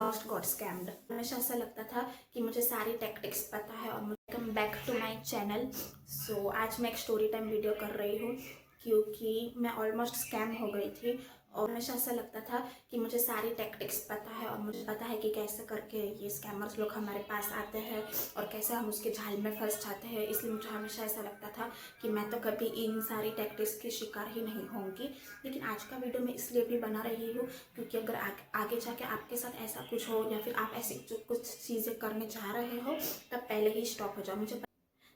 Almost got scammed. हमेशा ऐसा लगता था कि मुझे सारी टैक्टिक्स पता है और welcome back to my channel. So आज मैं एक स्टोरी टाइम वीडियो कर रही हूँ क्योंकि मैं ऑलमोस्ट स्कैम हो गई थी और हमेशा ऐसा लगता था कि मुझे सारी टैक्टिक्स पता है और मुझे पता है कि कैसे करके ये स्कैमर्स लोग हमारे पास आते हैं और कैसे हम उसके जाल में फंस जाते हैं। इसलिए मुझे हमेशा ऐसा लगता था कि मैं तो कभी इन सारी टैक्टिक्स की शिकार ही नहीं होंगी। लेकिन आज का वीडियो मैं इसलिए भी बना रही हूँ क्योंकि अगर आगे जाके आपके साथ ऐसा कुछ हो या फिर आप ऐसी कुछ चीज़ें करने जा रहे हो तब पहले ही स्टॉप हो जाओ। मुझे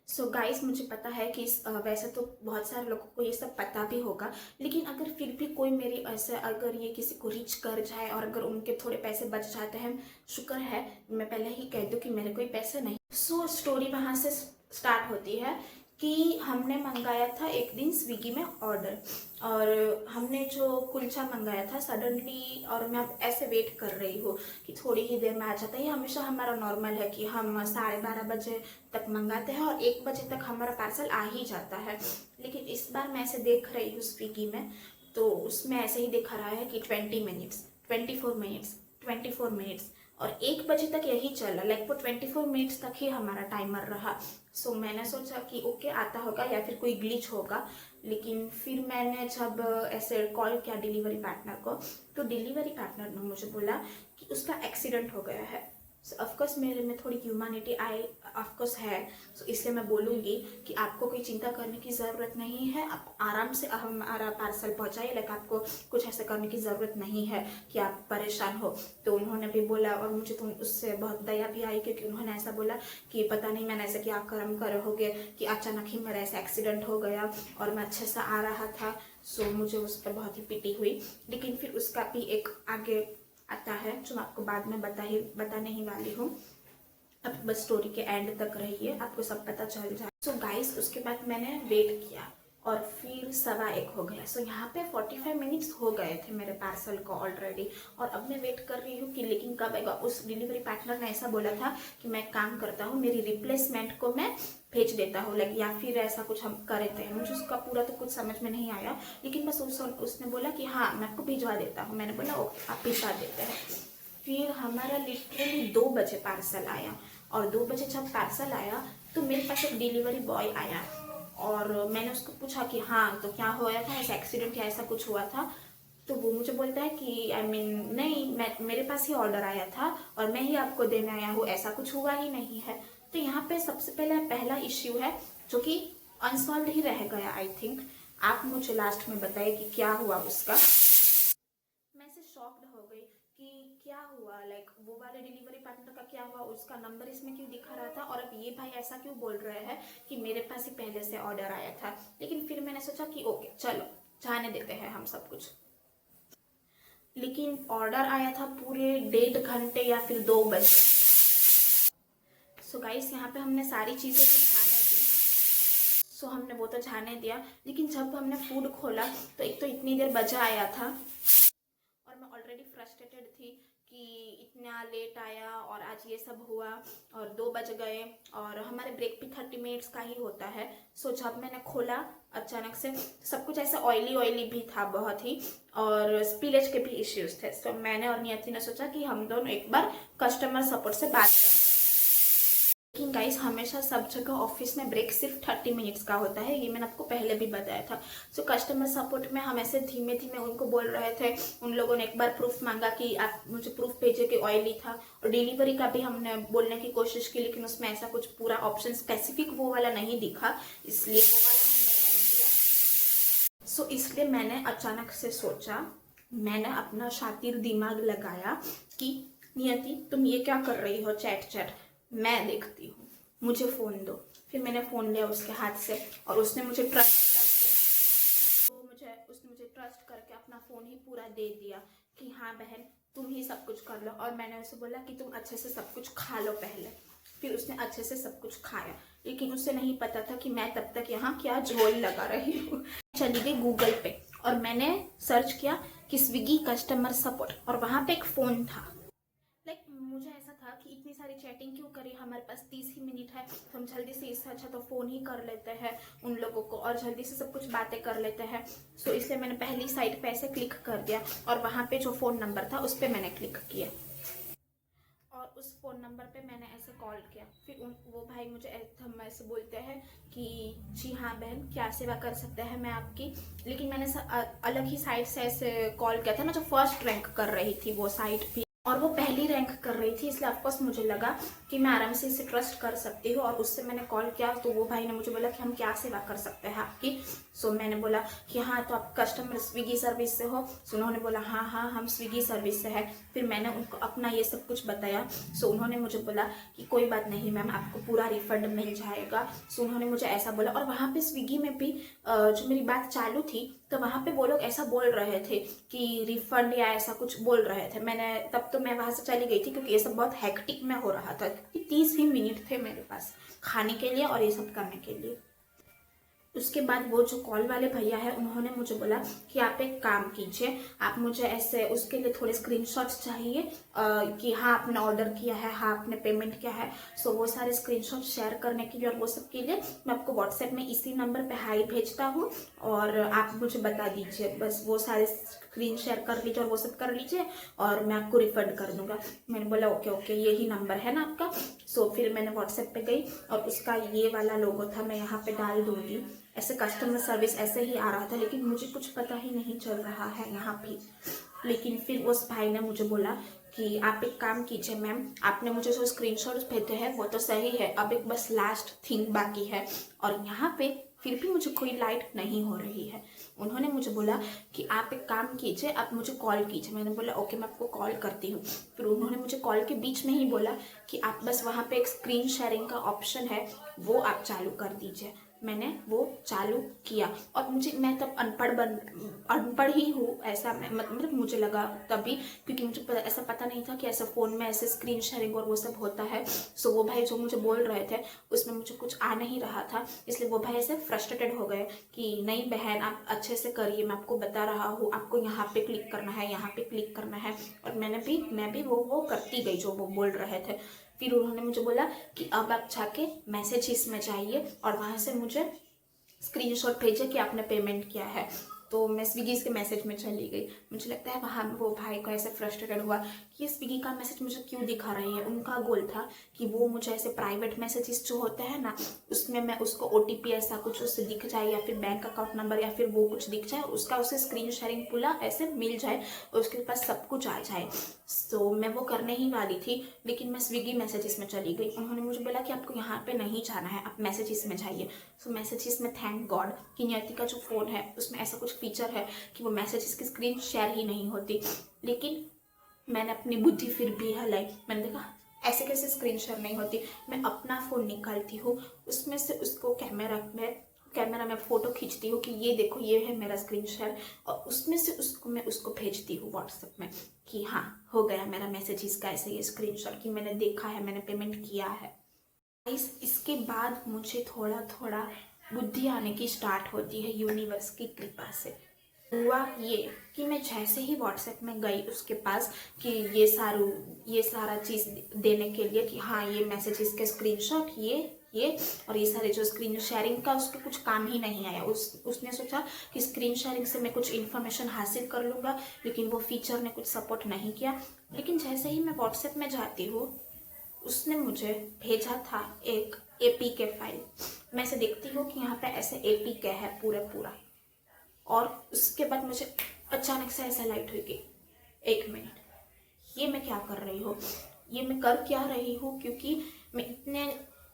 सो गाइस मुझे पता है कि वैसे तो बहुत सारे लोगों को ये सब पता भी होगा, लेकिन अगर फिर भी कोई मेरी ऐसे अगर ये किसी को रीच कर जाए और अगर उनके थोड़े पैसे बच जाते हैं, शुक्र है मैं पहले ही कह दूं कि मेरे कोई पैसे नहीं। सो स्टोरी वहाँ से स्टार्ट होती है कि हमने मंगाया था एक दिन स्विगी में ऑर्डर और हमने जो कुलचा मंगाया था सडनली, और मैं अब ऐसे वेट कर रही हूँ कि थोड़ी ही देर में आ जाता है। ये हमेशा हमारा नॉर्मल है कि हम 12:30 बजे तक मंगाते हैं और 1 बजे तक हमारा पार्सल आ ही जाता है। लेकिन इस बार मैं ऐसे देख रही हूँ स्विगी में तो उसमें ऐसे ही दिखा रहा है कि 20 मिनट्स 24 मिनट्स 24 मिनट्स और 1 बजे तक यही चला। लाइक वो 24 मिनट्स तक ही हमारा टाइमर रहा। सो मैंने सोचा कि ओके आता होगा या फिर कोई ग्लिच होगा। लेकिन फिर मैंने जब ऐसे कॉल किया डिलीवरी पार्टनर को तो डिलीवरी पार्टनर ने मुझे बोला कि उसका एक्सीडेंट हो गया है। सो ऑफकोर्स मेरे में थोड़ी ह्यूमैनिटी आई ऑफकोर्स है। सो इसलिए मैं बोलूँगी कि आपको कोई चिंता करने की ज़रूरत नहीं है, आप आराम से हमारा पार्सल पहुँचाइए। लाइक आपको कुछ ऐसे करने की ज़रूरत नहीं है कि आप परेशान हो। तो उन्होंने भी बोला और मुझे तो उससे बहुत दया भी आई क्योंकि उन्होंने ऐसा बोला कि पता नहीं मैंने ऐसे क्या कर्म करोगे कि अचानक ही मेरा ऐसा एक्सीडेंट हो गया और मैं अच्छे से आ रहा था। सो मुझे उस पर बहुत ही पिटी हुई। लेकिन फिर उसका भी एक आगे आता है जो मैं आपको बाद में बताने ही वाली हूँ। अब बस स्टोरी के एंड तक रहिए, आपको सब पता चल जाए। सो गाइस उसके बाद मैंने वेट किया और फिर 1:15 हो गया। सो यहाँ पे 45 मिनट्स हो गए थे मेरे पार्सल को ऑलरेडी और अब मैं वेट कर रही हूँ कि लेकिन कब आएगा। उस डिलीवरी पार्टनर ने ऐसा बोला था कि मैं काम करता हूँ, मेरी रिप्लेसमेंट को मैं भेज देता हूँ, लाइक या फिर ऐसा कुछ हम कर देते हैं। मुझे उसका पूरा तो कुछ समझ में नहीं आया, लेकिन बस उसने बोला कि हाँ मैं आपको भिजवा देता हूँ। मैंने बोला ओके आप भिजवा देते हैं। फिर हमारा लिटरली 2 बजे पार्सल आया और 2 बजे जब पार्सल आया तो मेरे पास एक डिलीवरी बॉय आया और मैंने उसको पूछा कि हाँ तो क्या हुआ था, ऐसा एक्सीडेंट या ऐसा कुछ हुआ था। तो वो मुझे बोलता है कि नहीं मेरे पास ही ऑर्डर आया था और मैं ही आपको देने आया हूँ, ऐसा कुछ हुआ ही नहीं है। तो यहाँ पे सबसे पहला इश्यू है जो कि अनसॉल्व ही रह गया आई थिंक। आप मुझे लास्ट में बताइए कि क्या हुआ उसका। मैं से शॉक्ड हो गई कि क्या हुआ, लाइक वो वाले डिलीवरी पार्टनर का क्या हुआ, उसका नंबर इसमें क्यों दिखा रहा था और अब ये भाई ऐसा क्यों बोल रहे हैं कि मेरे पास ही पहले से ऑर्डर आया था। लेकिन फिर मैंने सोचा कि ओके चलो जाने देते हैं हम सब कुछ। लेकिन ऑर्डर आया था पूरे 1.5 घंटे या फिर 2 बजे। सो गाइस यहाँ पे हमने सारी चीज़ें तो जाने दी। सो हमने वो तो जाने दिया, लेकिन जब हमने फूड खोला तो एक तो इतनी देर बजा आया था और मैं ऑलरेडी फ्रस्ट्रेटेड थी कि इतना लेट आया और आज ये सब हुआ और 2 बज गए और हमारे ब्रेक भी 30 मिनट्स का ही होता है। सो जब मैंने खोला अचानक से सब कुछ ऐसा ऑयली भी था बहुत ही और स्पिलेज के भी इश्यूज थे। सो मैंने और नियति ने सोचा कि हम दोनों एक बार कस्टमर सपोर्ट से बात करते हैं। लेकिन गाइस हमेशा सब जगह ऑफिस में ब्रेक सिर्फ 30 मिनट्स का होता है, ये मैंने आपको पहले भी बताया था। सो कस्टमर सपोर्ट में हम ऐसे धीमे धीमे उनको बोल रहे थे। उन लोगों ने एक बार प्रूफ मांगा कि आप मुझे प्रूफ भेजे कि ऑयली था और डिलीवरी का भी हमने बोलने की कोशिश की, लेकिन उसमें ऐसा कुछ पूरा ऑप्शन स्पेसिफिक वो वाला नहीं दिखा, इसलिए वो वाला हमने रहने दिया। सो इसलिए मैंने अचानक से सोचा, मैंने अपना शातिर दिमाग लगाया कि नियति तुम ये क्या कर रही हो, चैट मैं देखती हूँ, मुझे फ़ोन दो। फिर मैंने फ़ोन लिया उसके हाथ से और उसने मुझे ट्रस्ट करके अपना फ़ोन ही पूरा दे दिया कि हाँ बहन तुम ही सब कुछ कर लो। और मैंने उसे बोला कि तुम अच्छे से सब कुछ खा लो पहले। फिर उसने अच्छे से सब कुछ खाया, लेकिन उसे नहीं पता था कि मैं तब तक यहाँ क्या झोल लगा रही हूँ। चली गई गूगल पे और मैंने सर्च किया कि स्विगी कस्टमर सपोर्ट और वहाँ पे एक फ़ोन था। लाइक मुझे ऐसा था कि इतनी सारी चैटिंग क्यों करी, हमारे पास 30 ही मिनट है तो हम जल्दी से इससे अच्छा तो फ़ोन ही कर लेते हैं उन लोगों को और जल्दी से सब कुछ बातें कर लेते हैं। सो इसलिए मैंने पहली साइट पे ऐसे क्लिक कर दिया और वहाँ पे जो फ़ोन नंबर था उस पर मैंने क्लिक किया। उस फ़ोन नंबर पे मैंने ऐसे कॉल किया। फिर वो भाई मुझे एकदम ऐसे बोलते हैं कि जी हाँ बहन, क्या सेवा कर सकते हैं मैं आपकी। लेकिन मैंने अलग ही साइट से ऐसे कॉल किया था ना, जो फर्स्ट रैंक कर रही थी वो साइट भी, और वो पहली रैंक कर रही थी, इसलिए ऑफकोर्स मुझे लगा कि मैं आराम से इसे ट्रस्ट कर सकती हूँ। और उससे मैंने कॉल किया तो वो भाई ने मुझे बोला कि हम क्या सेवा कर सकते हैं आपकी। सो मैंने बोला कि हाँ, तो आप कस्टमर स्विगी सर्विस से हो? सो उन्होंने बोला हाँ हाँ हम स्विगी सर्विस से है। फिर मैंने उनको अपना ये सब कुछ बताया। सो उन्होंने मुझे बोला कि कोई बात नहीं मैम, आपको पूरा रिफंड मिल जाएगा। सो उन्होंने मुझे ऐसा बोला। और वहाँ पे स्विगी में भी जो मेरी बात चालू थी, तो वहाँ पे वो लोग ऐसा बोल रहे थे कि रिफंड या ऐसा कुछ बोल रहे थे। मैंने तब तो मैं वहाँ से चली गई थी, क्योंकि ये सब बहुत हेक्टिक में हो रहा था, क्योंकि 30 ही मिनट थे मेरे पास खाने के लिए और ये सब करने के लिए। उसके बाद वो जो कॉल वाले भैया है, उन्होंने मुझे बोला कि आप एक काम कीजिए, आप मुझे ऐसे उसके लिए थोड़े स्क्रीनशॉट्स चाहिए कि हाँ आपने ऑर्डर किया है, हाँ आपने पेमेंट किया है। सो वो सारे स्क्रीनशॉट शेयर करने के लिए और वो सब के लिए मैं आपको व्हाट्सएप में इसी नंबर पे हाई भेजता हूँ, और आप मुझे बता दीजिए। बस वो सारे स्क्रीन शेयर कर लीजिए और वो सब कर लीजिए, और मैं आपको रिफंड कर दूंगा। मैंने बोला ओके ओके, यही नंबर है ना आपका? सो फिर मैंने व्हाट्सएप पे गई और उसका ये वाला लोगो था, मैं यहाँ पे डाल दूंगी। ऐसे कस्टमर सर्विस ऐसे ही आ रहा था, लेकिन मुझे कुछ पता ही नहीं चल रहा है यहाँ भी। लेकिन फिर उस भाई ने मुझे बोला कि आप एक काम कीजिए मैम, आपने मुझे जो स्क्रीनशॉट्स भेजे हैं वो तो सही है, अब एक बस लास्ट थिंग बाकी है। और यहाँ पे फिर भी मुझे कोई लाइट नहीं हो रही है। उन्होंने मुझे बोला कि आप एक काम कीजिए, आप मुझे कॉल कीजिए। मैंने बोला ओके मैं आपको कॉल करती हूँ। फिर उन्होंने मुझे कॉल के बीच में ही बोला कि आप बस वहाँ पे एक स्क्रीन शेयरिंग का ऑप्शन है, वो आप चालू कर दीजिए। मैंने वो चालू किया, और मैं तब अनपढ़ ही हूँ, ऐसा मतलब मुझे लगा तभी, क्योंकि मुझे ऐसा पता नहीं था कि ऐसा फ़ोन में ऐसे स्क्रीन शेयरिंग और वो सब होता है। सो वो भाई जो मुझे बोल रहे थे उसमें मुझे कुछ आ नहीं रहा था, इसलिए वो भाई ऐसे फ्रस्ट्रेटेड हो गए कि नहीं बहन आप अच्छे से करिए, मैं आपको बता रहा हूँ, आपको यहाँ पे क्लिक करना है, यहाँ पे क्लिक करना है। और मैं भी वो करती गई जो वो बोल रहे थे। फिर उन्होंने मुझे बोला कि अब आप जाके मैसेजेस में जाइए और वहाँ से मुझे स्क्रीनशॉट भेजिए कि आपने पेमेंट किया है। तो मैं स्विगी के मैसेज में चली गई। मुझे लगता है वहाँ वो भाई को ऐसे फ्रस्ट्रेटेड हुआ कि ये स्विगी का मैसेज मुझे क्यों दिखा रही है। उनका गोल था कि वो मुझे ऐसे प्राइवेट मैसेजेस जो होते हैं ना, उसमें मैं उसको OTP ऐसा कुछ उससे दिख जाए, या फिर बैंक अकाउंट नंबर, या फिर वो कुछ दिख जाए, उसका उसे स्क्रीन शेयरिंग पूरा ऐसे मिल जाए और उसके पास सब कुछ आ जाए। तो मैं वो करने ही वाली थी, लेकिन मैं स्विगी मैसेजेस में चली गई। उन्होंने मुझे बोला कि आपको यहाँ पे नहीं जाना है, आप मैसेजेस में जाइए। सो मैसेजेस में थैंक गॉड कि नियति का जो फ़ोन है उसमें ऐसा कुछ फीचर है कि वो मैसेजेस की स्क्रीन शेयर ही नहीं होती। लेकिन मैंने अपनी बुद्धि फिर भी हिलाई। मैंने देखा ऐसे कैसे स्क्रीन शेयर नहीं होती। मैं अपना फ़ोन निकालती हूँ, उसमें से उसको कैमरा में फ़ोटो खींचती हूँ कि ये देखो ये है मेरा स्क्रीन शेयर, और उसमें से मैं उसको भेजती हूँ व्हाट्सएप में कि हाँ हो गया मेरा मैसेजेस का ऐसे ये स्क्रीन शॉट कि मैंने देखा है, मैंने पेमेंट किया है। इसके बाद मुझे थोड़ा थोड़ा बुद्धि आने की स्टार्ट होती है यूनिवर्स की कृपा से। हुआ ये कि मैं जैसे ही व्हाट्सएप में गई उसके पास कि ये सारा चीज़ देने के लिए कि हाँ ये मैसेजेस के स्क्रीनशॉट ये और ये सारे जो स्क्रीन शेयरिंग का उसके कुछ काम ही नहीं आया। उसने सोचा कि स्क्रीन शेयरिंग से मैं कुछ इन्फॉर्मेशन हासिल कर लूँगा, लेकिन वो फीचर ने कुछ सपोर्ट नहीं किया। लेकिन जैसे ही मैं व्हाट्सएप में जाती हूँ, उसने मुझे भेजा था एक APK फाइल। मैं ऐसे देखती हूँ कि यहाँ पे ऐसे APK है पूरा, और उसके बाद मुझे अचानक से ऐसा लाइट हुई कि 1 मिनट, ये मैं क्या कर रही हूँ, ये मैं कर क्या रही हूँ, क्योंकि मैं इतने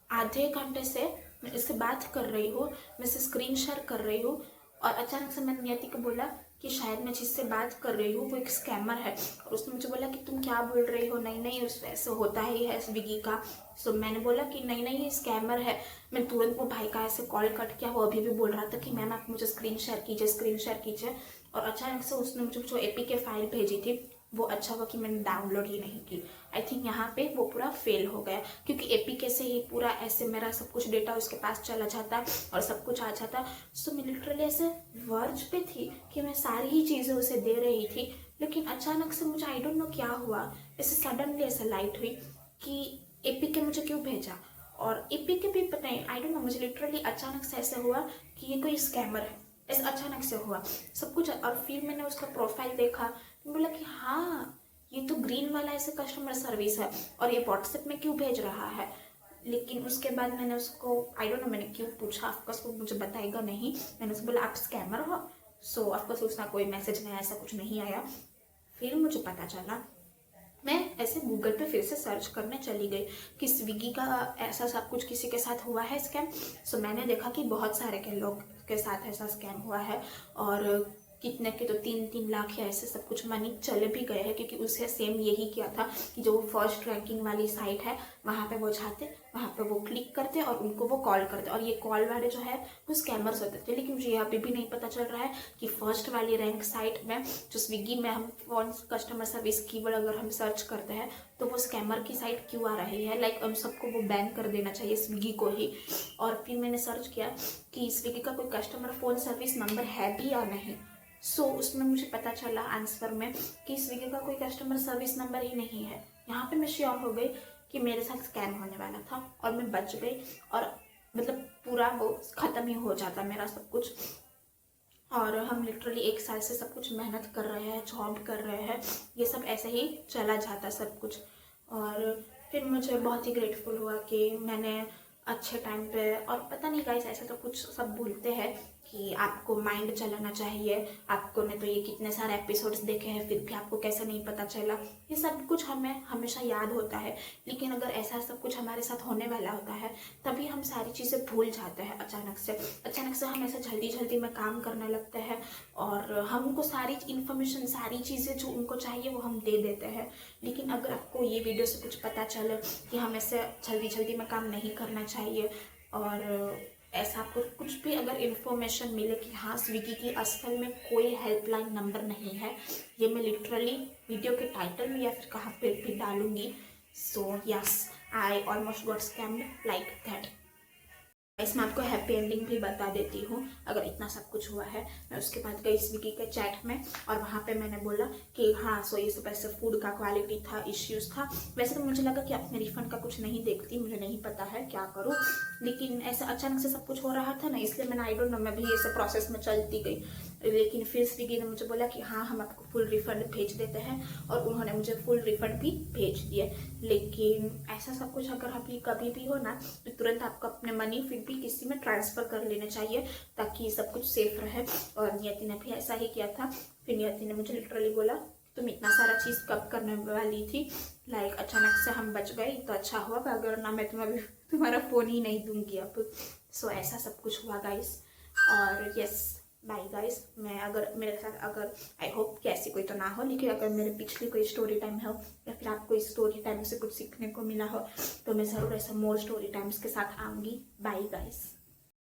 आधे घंटे से मैं इससे बात कर रही हूँ, मैं इससे स्क्रीन शेयर कर रही हूँ, और अचानक से मैंने नियति को बोला कि शायद मैं जिससे बात कर रही हूँ वो एक स्कैमर है। और उसने मुझे बोला कि तुम क्या बोल रही हो, नहीं उस ऐसे होता ही है स्विगी का। सो मैंने बोला कि नहीं ये स्कैमर है। मैं तुरंत वो भाई का ऐसे कॉल कट किया, वो अभी भी बोल रहा था कि मैम आप मुझे स्क्रीन शेयर कीजिए। और अचानक से उसने मुझे जो APK फाइल भेजी थी, वो अच्छा हुआ कि मैंने डाउनलोड ही नहीं की। आई थिंक यहाँ पे वो पूरा फेल हो गया, क्योंकि APK से ही पूरा ऐसे मेरा सब कुछ डेटा उसके पास चला जाता और सब कुछ आ जाता। सो मैं लिटरली ऐसे वर्ज पे थी कि मैं सारी ही चीज़ें उसे दे रही थी, लेकिन अचानक से मुझे आई डोंट नो क्या हुआ, ऐसे सडनली ऐसे लाइट हुई कि APK मुझे क्यों भेजा। और APK भी पता नहीं, आई डोंट नो, मुझे लिटरली अचानक से ऐसे हुआ कि ये कोई स्कैमर है, ऐसे अचानक से हुआ सब कुछ। और फिर मैंने उसका प्रोफाइल देखा, बोला कि हाँ ये तो ग्रीन वाला ऐसे कस्टमर सर्विस है और ये व्हाट्सएप में क्यों भेज रहा है। लेकिन उसके बाद मैंने उसको आई डोंट नो मैंने क्यों पूछा, ऑफकोर्स वो मुझे बताएगा नहीं। मैंने उसको बोला आप स्कैमर हो, सो ऑफकोर्स उसका कोई मैसेज नहीं, ऐसा कुछ नहीं आया। फिर मुझे पता चला, मैं ऐसे गूगल पे फिर से सर्च करने चली गई कि स्विगी का ऐसा सब कुछ किसी के साथ हुआ है स्कैम। सो मैंने देखा कि बहुत सारे के लोग के साथ ऐसा स्कैम हुआ है और कितने के तो 3-3 लाख या ऐसे सब कुछ मनी चले भी गए हैं, क्योंकि उसे सेम यही किया था कि जो फर्स्ट रैंकिंग वाली साइट है वहाँ पे वो जाते, वहाँ पे वो क्लिक करते और उनको वो कॉल करते, और ये कॉल वाले जो है वो स्कैमर्स होते थे। लेकिन मुझे अभी भी नहीं पता चल रहा है कि फर्स्ट वाली रैंक साइट में जो स्विगी में हम फोन कस्टमर सर्विस कीवर्ड अगर हम सर्च करते हैं तो वो स्कैमर की साइट क्यों आ रही है। लाइक हम सबको वो बैन कर देना चाहिए स्विगी को ही। और फिर मैंने सर्च किया कि स्विगी का कोई कस्टमर फ़ोन सर्विस नंबर है भी या नहीं। सो उसमें मुझे पता चला आंसर में कि स्विगी का कोई कस्टमर सर्विस नंबर ही नहीं है। यहाँ पे मैं श्योर हो गई कि मेरे साथ स्कैम होने वाला था और मैं बच गई, और मतलब पूरा वो ख़त्म ही हो जाता मेरा सब कुछ। और हम लिटरली 1 साल से सब कुछ मेहनत कर रहे हैं, जॉब कर रहे हैं, ये सब ऐसे ही चला जाता सब कुछ। और फिर मुझे बहुत ही ग्रेटफुल हुआ कि मैंने अच्छे टाइम पे, और पता नहीं गाइस ऐसे तो कुछ सब बोलते हैं कि आपको माइंड चलाना चाहिए, आपको ने तो ये कितने सारे एपिसोड्स देखे हैं फिर भी आपको कैसे नहीं पता चला। ये सब कुछ हमें हमेशा याद होता है, लेकिन अगर ऐसा सब कुछ हमारे साथ होने वाला होता है तभी हम सारी चीज़ें भूल जाते हैं। अचानक से हम ऐसे जल्दी जल्दी में काम करने लगते हैं और हमको सारी इन्फॉर्मेशन, सारी चीज़ें जो उनको चाहिए वो हम दे देते हैं। लेकिन अगर आपको ये वीडियो से कुछ पता चले कि हमें ऐसे जल्दी जल्दी में काम नहीं करना चाहिए, और ऐसा आपको कुछ भी अगर इन्फॉर्मेशन मिले कि हाँ स्विगी की असल में कोई हेल्पलाइन नंबर नहीं है, ये मैं लिटरली वीडियो के टाइटल में या फिर कहाँ पे भी डालूंगी। So yes, I almost got scammed like that. इसमें आपको हैप्पी एंडिंग भी बता देती हूँ। अगर इतना सब कुछ हुआ है, मैं उसके बाद गई स्विगी के चैट में और वहाँ पे मैंने बोला कि हाँ सो ये सब ऐसे फूड का क्वालिटी था, इश्यूज़ था। वैसे तो मुझे लगा कि अपने रिफंड का कुछ नहीं देखती, मुझे नहीं पता है क्या करूँ, लेकिन ऐसा अचानक से सब कुछ हो रहा था ना, इसलिए मैंने आई डोंट नो मैं भी ऐसे प्रोसेस में चलती गई। लेकिन फिर स्विगी ने मुझे बोला कि हाँ हम आपको फुल रिफंड भेज देते हैं, और उन्होंने मुझे फुल रिफंड भी भेज दिए। लेकिन ऐसा सब कुछ अगर अभी कभी भी हो ना तो तुरंत आपको अपने मनी फिर भी किसी में ट्रांसफ़र कर लेना चाहिए ताकि सब कुछ सेफ रहे। और नियति ने भी ऐसा ही किया था। फिर नियति ने मुझे लिटरली बोला तुम इतना सारा चीज़ कब करने वाली थी, लाइक अचानक से हम बच गए तो अच्छा हुआ, अगर ना मैं तुम्हें तुम्हारा फ़ोन ही नहीं दूंगी अब। सो ऐसा सब कुछ हुआ गाइस। और यस बाय गाइस, मैं अगर मेरे साथ अगर आई होप कि ऐसी कोई तो ना हो, लेकिन अगर मेरे पिछली कोई स्टोरी टाइम हो या फिर आपको इस स्टोरी टाइम से कुछ सीखने को मिला हो तो मैं ज़रूर ऐसा मोर स्टोरी टाइम्स के साथ आऊँगी। Bye guys.